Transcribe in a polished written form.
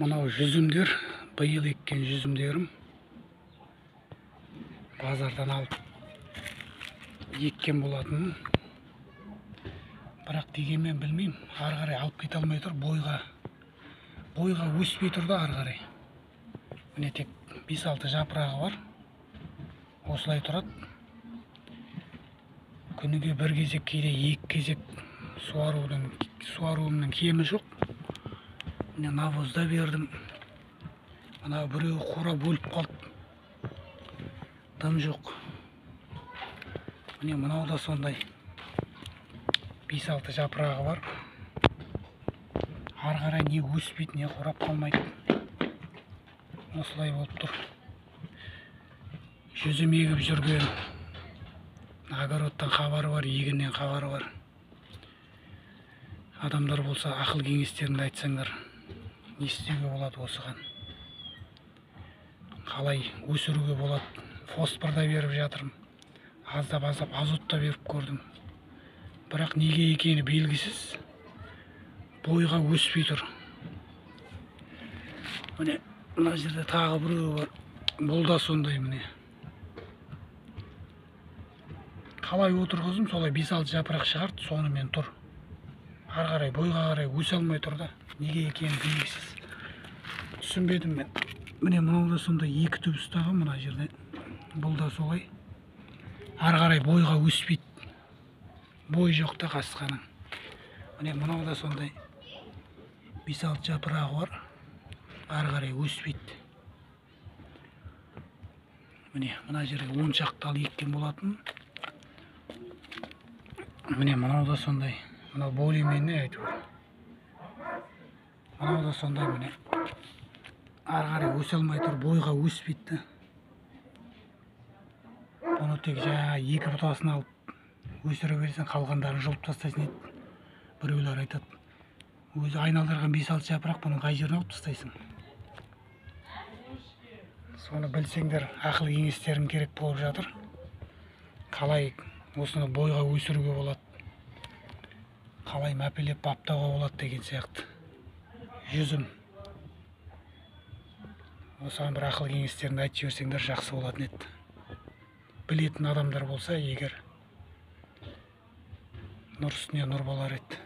Мынау жүзімдер, биыл еккен жүзімдерім. Базардан алып еккен болатын. Бірақ дегенмен білмеймін, ары қарай алып кете алмай тұр, бойға өспей тұр да ары қарай. Міне тек 5-6 жапырағы бар. Осылай тұрады. Күніге бір кезек, кейде 2 кезек суаруымның кемі жоқ. Міне навозда бердім. Мына біреуі қора бөліп қалды. Дым жоқ. Міне мынау да сондай 5-6 жапырағы бар. Ары қарай не өспейді, не қурап қалмайды. Осылай болып тұр. Жүзім егіп жүрген огородтан хабары бар, егіннен хабары бар. Адамдар болса ақыл кеңестеріңді айтсаңдар, не істеуге болады осыған? Қалай өсіруге болады? Фосфор да беріп жатырмын. Аздап азот та беріп көрдім. Бірақ неге екені белгісіз. Бойға өспей тұр. Міне мына жерде тағы біреуі бар. Бұл да сондай міне. Қалай отырғызым, солай 5-6 жапырақ шығарды, сонымен тұр. Ары қарай, бойға қарай өсе алмай тұр да. Неге екені белгісіз. Түсінбедім мен. Міне мынау да сондай 2 түп ұстаған мына жерде. Бұл да солай. Ары қарай бойға өспейді. Бой жоқ та қасқаның. Міне мынау да сондай 5-6 жапырағы бар. Ары қарай өспейді. Міне мына жерге 10 шақтал еккен болатын. Міне мынау да сондай. Мынау более-менее әйтеуір. Мынау да сондай міне. Ары қарай өсе алмай тұр, бойға өспейді. Бұны тек жаңа 2 бұтасын алып өсіре берсең, қалғандарын жұлып тастайсың еді. Біреулер айтады. Өзі айналдырған 5-6 жапырақ, бұның қай жерін алып тастайсың? Соны білсеңдер, ақыл кеңестерің керек болып жатыр. Қалай осыны бойға өсіруге болады? Қалай мәпелеп баптауға болады деген сияқты. Жүзім. Осыған бір ақыл кеңестеріңді айтып жіберсеңдер жақсы болатын еді. Білетін адамдар болса егер, нұр үстіне нұр болар еді.